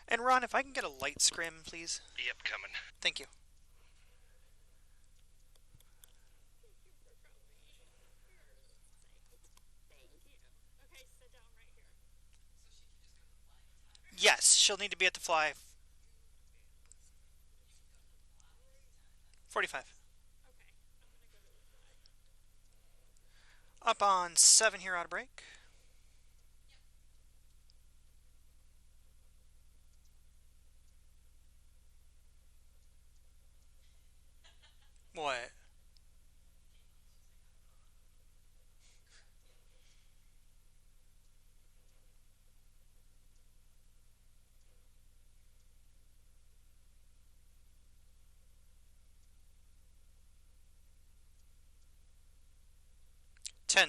And Ron, if I can get a light scrim, please. Yep, coming. Thank you. Yes, she'll need to be at the fly. 45. Up on 7 here, out of break. What?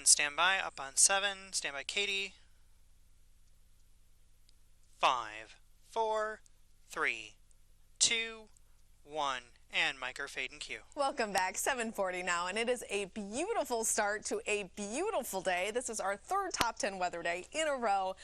Stand by, up on 7, stand by Katie. 5, 4, 3, 2, 1, and Mike are fade and cue. Welcome back, 7:40 now, and it is a beautiful start to a beautiful day. This is our third top 10 weather day in a row.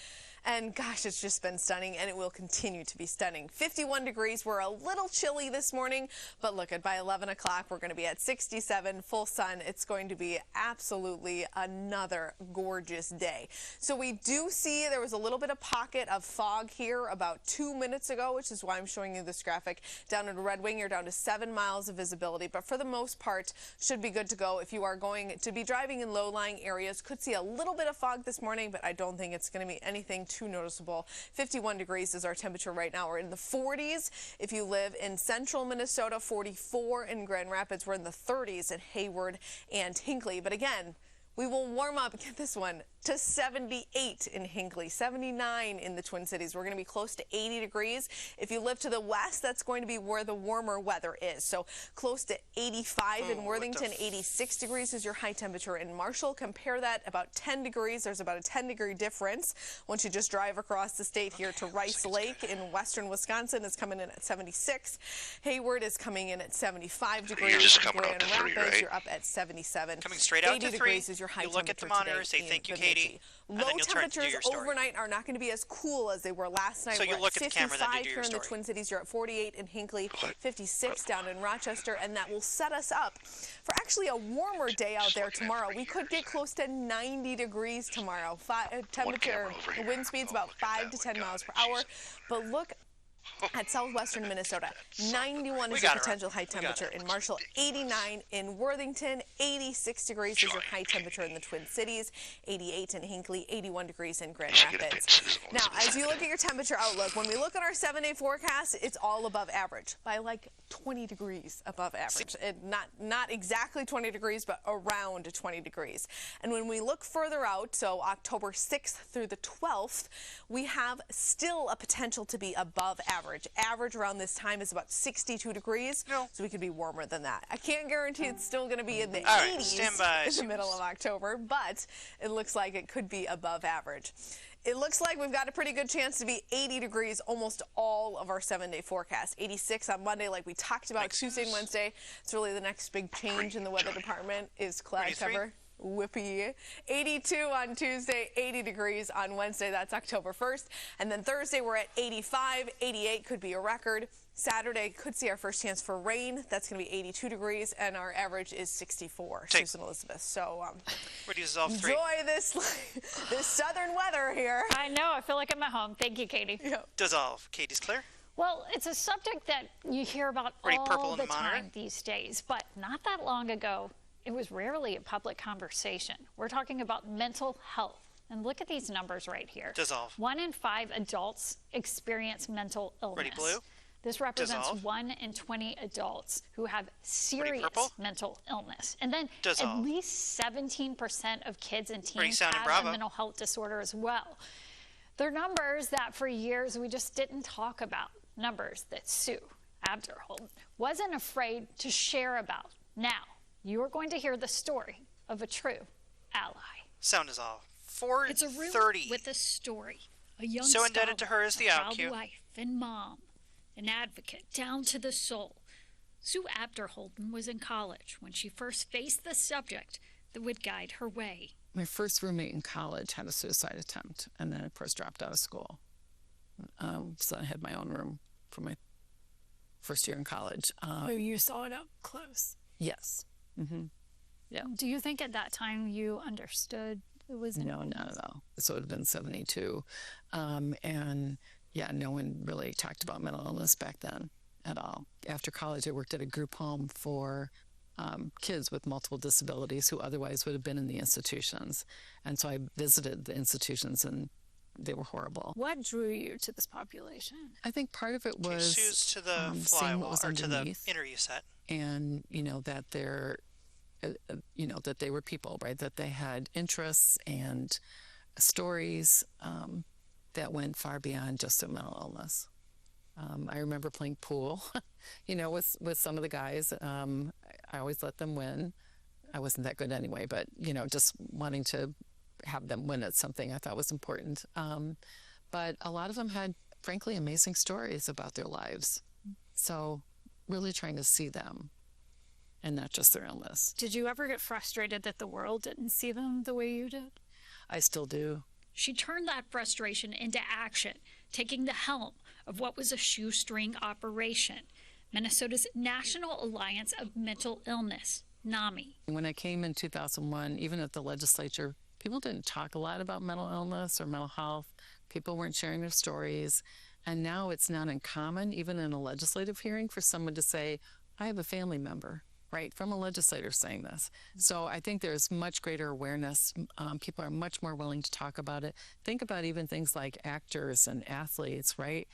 And gosh, it's just been stunning, and it will continue to be stunning. 51 degrees. We're a little chilly this morning, but look, by 11 o'clock, we're going to be at 67, full sun. It's going to be absolutely another gorgeous day. So we do see there was a little bit of pocket of fog here about 2 minutes ago, which is why I'm showing you this graphic. Down in Red Wing, you're down to 7 miles of visibility, but for the most part, should be good to go. If you are going to be driving in low-lying areas, could see a little bit of fog this morning, but I don't think it's going to be anything too noticeable. 51 degrees is our temperature right now. We're in the 40s. If you live in central Minnesota, 44 in Grand Rapids. We're in the 30s in Hayward and Hinckley. But again, we will warm up, get this one, to 78 in Hinckley, 79 in the Twin Cities. We're going to be close to 80 degrees. If you live to the west, that's going to be where the warmer weather is. So close to 85 in Worthington, 86 degrees is your high temperature in Marshall. Compare that, about 10 degrees. There's about a 10-degree difference once you just drive across the state here to Rice Lake in western Wisconsin. Is coming in at 76. Hayward is coming in at 75 degrees. You're just coming Grand out to 3, Rapids, right? you're up at 77. Coming straight out to 3. Degrees is your high you look at the temperature monitor, today say thank you, in Bemidji. Katie. Low and then you'll turn to do temperatures your story. overnight are not going to be as cool as they were last night. So you We're look at the camera then to 55 do here your in the story. Twin Cities. You're at 48 in Hinckley, 56 down in Rochester, and that will set us up for actually a warmer day out there tomorrow. We could get close to 90 degrees tomorrow. Temperature, wind speeds about 5 to 10 miles per hour. But look at southwestern Minnesota, 91 is your potential high temperature in Marshall, 89 in Worthington, 86 degrees is your high temperature in the Twin Cities, 88 in Hinckley, 81 degrees in Grand Rapids. Now, as you look at your temperature outlook, when we look at our 7-day forecast, it's all above average by like 20 degrees above average. Not exactly 20 degrees, but around 20 degrees. And when we look further out, so October 6th through the 12th, we have still a potential to be above average. Average around this time is about 62 degrees, so we could be warmer than that. I can't guarantee it's still going to be in the 80s in the middle of October, but it looks like it could be above average. It looks like we've got a pretty good chance to be 80 degrees almost all of our 7-day forecast. 86 on Monday, like we talked about. Tuesday and Wednesday, it's really the next big change in the weather department is cloud cover. Whippy. 82 on Tuesday, 80 degrees on Wednesday. That's October 1st. And then Thursday, we're at 85. 88 could be a record. Saturday could see our first chance for rain. That's going to be 82 degrees, and our average is 64. Susan Elizabeth. So enjoy this southern weather here. I know. I feel like I'm at home. Thank you, Katie. Dissolve. Katie's clear. Well, it's a subject that you hear about all the time these days, but not that long ago, it was rarely a public conversation. We're talking about mental health. And look at these numbers right here. Dissolve. 1 in 5 adults experience mental illness. Ready, blue? This represents Dissolve. 1 in 20 adults who have serious mental illness. And then Dissolve. at least 17% of kids and Ready, teens sound, and have Bravo. a mental health disorder as well. They're numbers that for years we just didn't talk about. Numbers that Sue Abderholden wasn't afraid to share about. Now, you are going to hear the story of a true ally. Sound is off. 4:30. It's a room with a story. A young So indebted to her is the out proud cue. wife and mom, an advocate down to the soul. Sue Abderholden was in college when she first faced the subject that would guide her way. My first roommate in college had a suicide attempt and then, of course, dropped out of school. So I had my own room for my first year in college. Oh, you saw it up close? Yes. Mm-hmm. Yeah. Do you think at that time you understood it was? No, not at all. So it would have been 72. And yeah, no one really talked about mental illness back then at all. After college, I worked at a group home for kids with multiple disabilities who otherwise would have been in the institutions. And so I visited the institutions, and they were horrible. What drew you to this population? I think part of it was shoes to the seeing what was or to underneath, the interview set, and that they're, that they were people, right? That they had interests and stories that went far beyond just a mental illness. I remember playing pool, with some of the guys. I always let them win. I wasn't that good anyway, but, just wanting to have them win at something I thought was important. But a lot of them had, frankly, amazing stories about their lives. So really trying to see them and not just their illness. Did you ever get frustrated that the world didn't see them the way you did? I still do. She turned that frustration into action, taking the helm of what was a shoestring operation, Minnesota's National Alliance of Mental Illness, NAMI. When I came in 2001, even at the legislature, people didn't talk a lot about mental illness or mental health. People weren't sharing their stories. And now it's not uncommon, even in a legislative hearing, for someone to say, I have a family member, right, from a legislator saying this. So I think there's much greater awareness. People are much more willing to talk about it. Think about even things like actors and athletes, right?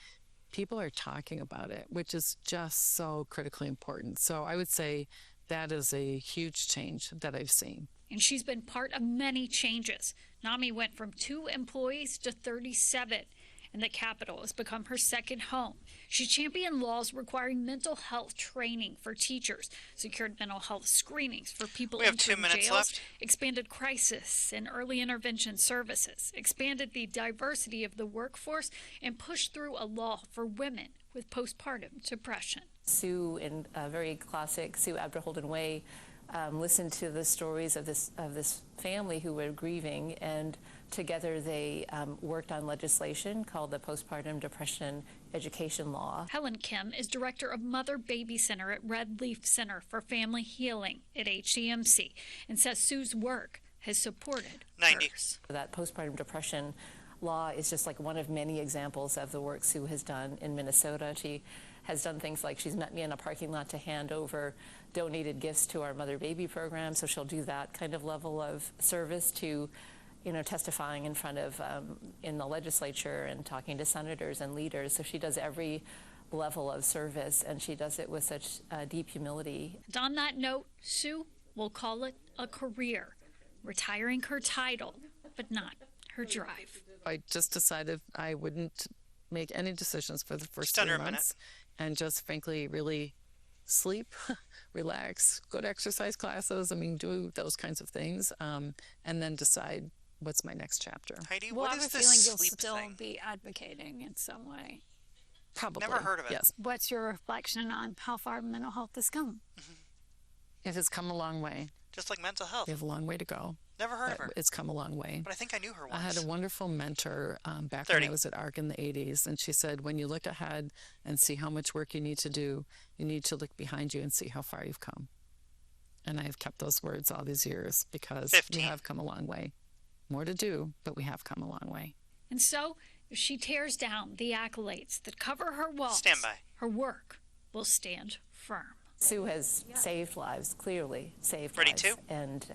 People are talking about it, which is just so critically important. So I would say that is a huge change that I've seen. And she's been part of many changes. NAMI went from 2 employees to 37, and the Capitol has become her second home. She championed laws requiring mental health training for teachers, secured mental health screenings for people entering jails. We have 2 minutes left. Expanded crisis and early intervention services, expanded the diversity of the workforce, and pushed through a law for women with postpartum depression. Sue, in a very classic Sue Abderholden way, listened to the stories of this family who were grieving, and together they worked on legislation called the Postpartum Depression Education Law. Helen Kim is director of Mother-Baby Center at Red Leaf Center for Family Healing at HCMC, and says Sue's work has supported 90. hers. That postpartum depression law is just like one of many examples of the work Sue has done in Minnesota. She has done things like she's met me in a parking lot to hand over donated gifts to our mother-baby program, so she'll do that kind of level of service to, testifying in front of, in the legislature and talking to senators and leaders. So she does every level of service, and she does it with such deep humility. And on that note, Sue will call it a career, retiring her title, but not her drive. I just decided I wouldn't make any decisions for the first 3 months, and just frankly really sleep, relax, go to exercise classes, do those kinds of things, and then decide what's my next chapter. Heidi, well, what I have is a this feeling you'll sleep still thing? be advocating in some way. Probably. Never heard of it. Yes. What's your reflection on how far mental health has come? It has come a long way. Just like mental health. We have a long way to go. Never heard of her. It's come a long way. But I think I knew her once. I had a wonderful mentor back 30. when I was at ARC in the 80s, and she said, when you look ahead and see how much work you need to do, you need to look behind you and see how far you've come. And I've kept those words all these years because 15. we have come a long way. More to do, but we have come a long way. And so, if she tears down the accolades that cover her walls, stand by. Her work will stand firm. Sue has saved lives, clearly saved Ready lives. to? And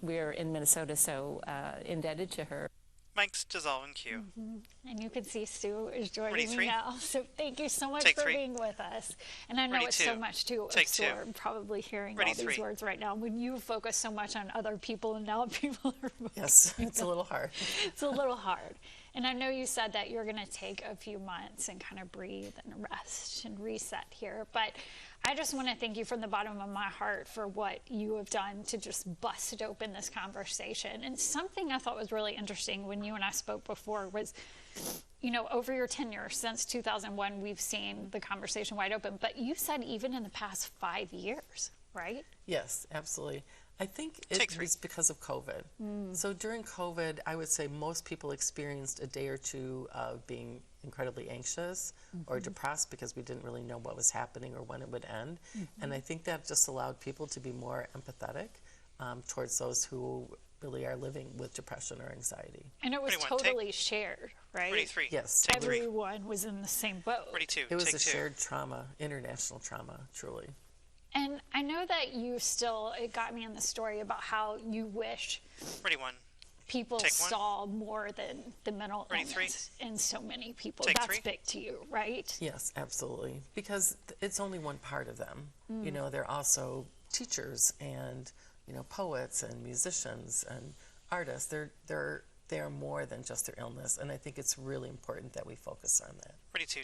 we're in Minnesota, so indebted to her. Mike's dissolving queue. And you can see Sue is joining Ready, me 3? now. So thank you so much Take for 3. being with us. And I know Ready, it's 2. so much to Take absorb, 2. probably hearing Ready, all these 3. words right now. When you focus so much on other people and now people are Yes, it's a little hard. It's a little hard. And I know you said that you're going to take a few months and kind of breathe and rest and reset here. But I just want to thank you from the bottom of my heart for what you have done to just bust open this conversation. And something I thought was really interesting when you and I spoke before was, over your tenure since 2001, we've seen the conversation wide open. But you said even in the past 5 years, right? Yes, absolutely. I think it was because of COVID. So during COVID, I would say most people experienced a day or two of being incredibly anxious or depressed because we didn't really know what was happening or when it would end. And I think that just allowed people to be more empathetic towards those who really are living with depression or anxiety. And it was totally shared, right? 43. Yes. Everyone was in the same boat. 42. It was a shared trauma, international trauma, truly. And I know that it got me in the story about how you wish 41. people saw more than the mental illness in so many people. That's big to you, right? Yes, absolutely. Because it's only one part of them. You know, they're also teachers and, you know, poets and musicians and artists. They're more than just their illness, and I think it's really important that we focus on that.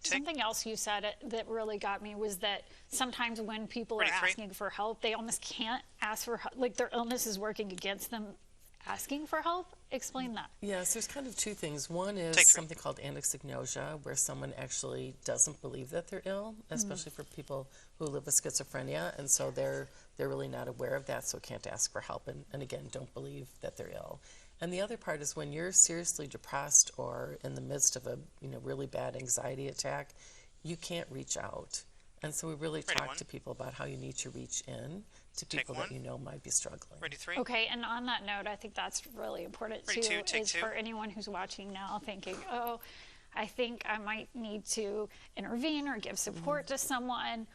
Something else you said that really got me was that sometimes when people are asking for help, they almost can't ask for help. Like their illness is working against them asking for help. Explain that. Yes, there's kind of two things. One is something called anosognosia, where someone actually doesn't believe that they're ill, especially for people who live with schizophrenia, and so they're really not aware of that, so can't ask for help, and again, don't believe that they're ill. And the other part is when you're seriously depressed or in the midst of a really bad anxiety attack, you can't reach out. And so we really talk to people about how you need to reach in to people that you know might be struggling. Okay, and on that note, I think that's really important too, is for anyone who's watching now thinking, oh, I think I might need to intervene or give support to someone.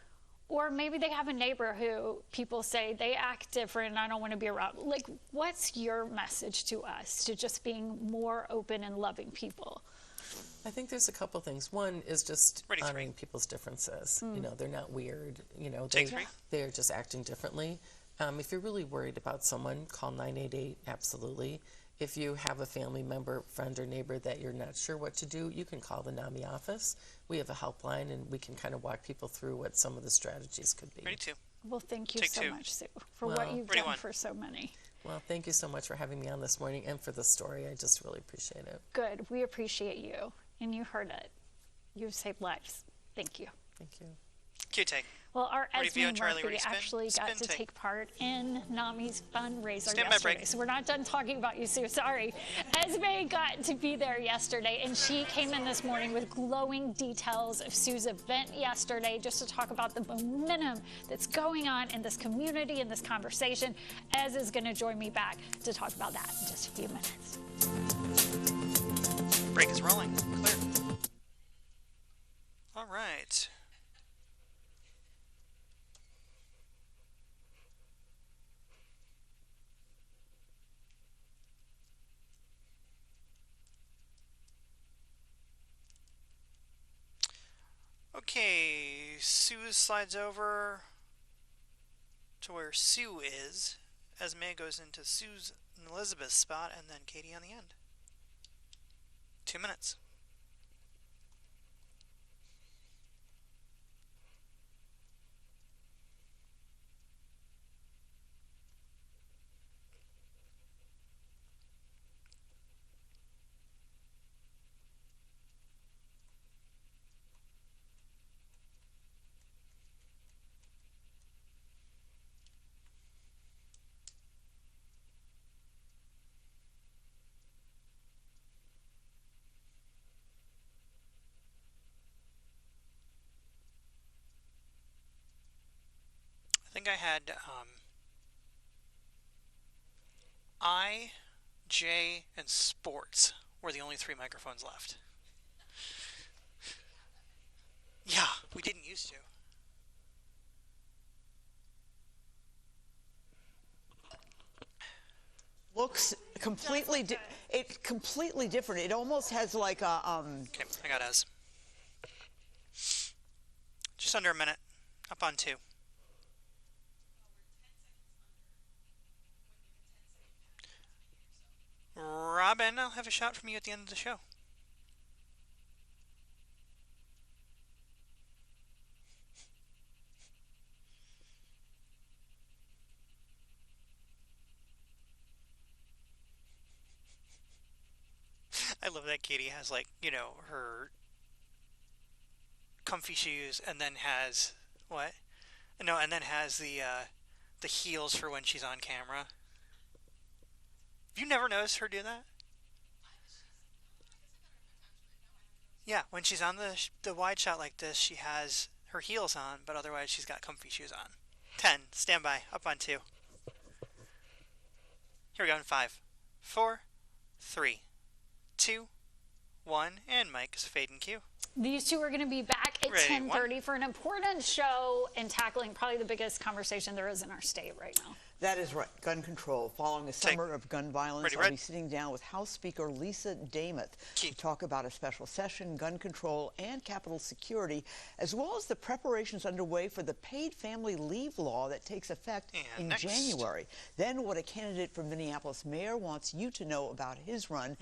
Or maybe they have a neighbor who people say they act different and I don't want to be around. Like, what's your message to us to just being more open and loving people? I think there's a couple things. One is just honoring people's differences. You know, they're not weird. You know, they're just acting differently. If you're really worried about someone, call 988, absolutely. If you have a family member, friend, or neighbor that you're not sure what to do, you can call the NAMI office. We have a helpline, and we can kind of walk people through what some of the strategies could be. Well, thank you so much, Sue, for what you've done for so many. Well, thank you so much for having me on this morning and for the story. I just really appreciate it. Good. We appreciate you, and you heard it. You've saved lives. Thank you. Thank you. Q-Take. Well, our Esme Murphy actually got to take part in NAMI's fundraiser yesterday. So we're not done talking about you, Sue. Sorry. Esme got to be there yesterday, and she came in this morning with glowing details of Sue's event yesterday just to talk about the momentum that's going on in this community and this conversation. Ez is going to join me back to talk about that in just a few minutes. Break is rolling. Clear. All right. Okay, Sue slides over to where Sue is. Esme goes into Sue's and Elizabeth's spot, and then Katie on the end. 2 minutes. I think I had I, J, and sports were the only 3 microphones left. Yeah, we didn't used to. Looks completely it's completely different. It almost has like a Okay, I got Ez. Just under a minute. Up on 2. Robin, I'll have a shot from you at the end of the show. I love that Katie has, like, you know, her comfy shoes and then has what? No, and then has the the heels for when she's on camera. Have you never noticed her do that? Yeah, when she's on the wide shot like this, she has her heels on, but otherwise she's got comfy shoes on. 10, stand by, up on 2. Here we go in 5, 4, 3, 2, 1, and Mike is fading cue. These two are going to be back at 10:30 for an important show and tackling probably the biggest conversation there is in our state right now. That is right. Gun control. Following a summer of gun violence, I'll be sitting down with House Speaker Lisa Dameth to talk about a special session, gun control, and Capitol security, as well as the preparations underway for the paid family leave law that takes effect in January. Then what a candidate for Minneapolis mayor wants you to know about his run.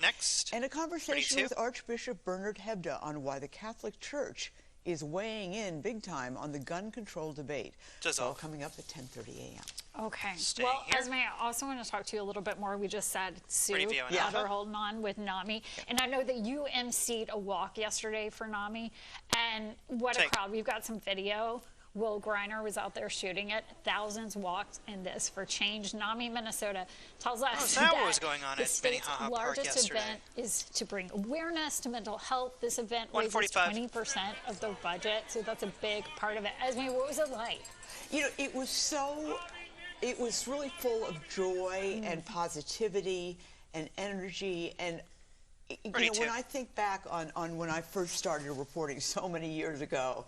And a conversation with Archbishop Bernard Hebda on why the Catholic Church is weighing in big time on the gun control debate. It's all coming up at 10:30 a.m. Okay. Well, Esme, I also want to talk to you a little bit more. We just said Sue, they're holding on with NAMI. And I know that you emceed a walk yesterday for NAMI. And what a crowd. We've got some video. Will Greiner was out there shooting it. Thousands walked in this for change. NAMI, Minnesota tells us that what was going on the state's largest event is to bring awareness to mental health. This event raises 20% of the budget, so that's a big part of it. Esme, what was it like? You know, it was really full of joy and positivity and energy. And you know, when I think back on when I first started reporting so many years ago,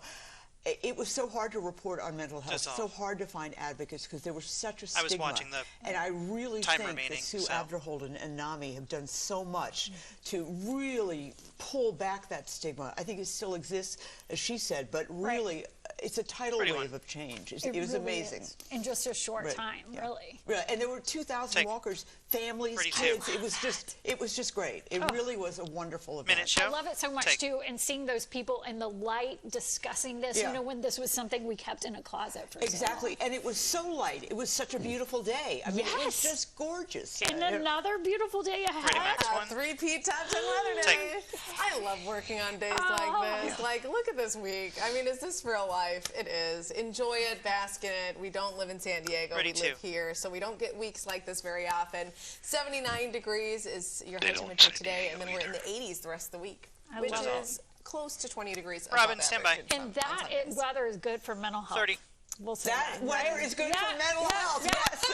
it was so hard to report on mental health, so hard to find advocates because there was such a stigma. I was watching the and I really think that Sue Abderholden and NAMI have done so much to really pull back that stigma. I think it still exists, as she said, but really it's a tidal wave of change. It was really amazing. In just a short time, really. Yeah, and there were 2,000 walkers, families, kids. It was just great. It really was a wonderful event. I love it so much too, and seeing those people in the light discussing this. You know, when this was something we kept in a closet for exactly, and it was so light. It was such a beautiful day. I mean, it was just gorgeous. And another beautiful day ahead. Three-peat top 10 weather days. I love working on days like this. Like, look at this week. I mean, is this real life? It is. Enjoy it, bask in it. We don't live in San Diego. We live here, so we don't get weeks like this very often. 79 degrees is your high temperature today, and then we're in the 80s the rest of the week, which is close to 20 degrees. Robin, stand by. And that weather is good for mental health. 30. We'll say that weather is good for mental health. Yes.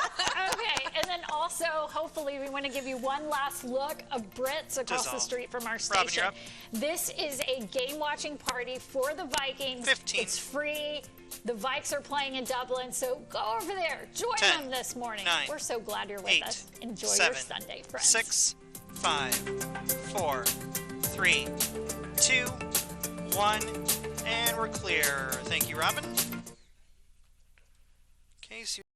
Okay, and then also, hopefully, we want to give you one last look of Brits across the street from our station. Robin, you're up. This is a game-watching party for the Vikings. 15. It's free. The Vikes are playing in Dublin, so go over there. Join 10, them this morning. 9, We're so glad you're with 8, us. Enjoy 7, your Sunday, friends. 6, 5, 4, 3, 2, 1, and we're clear. Thank you, Robin.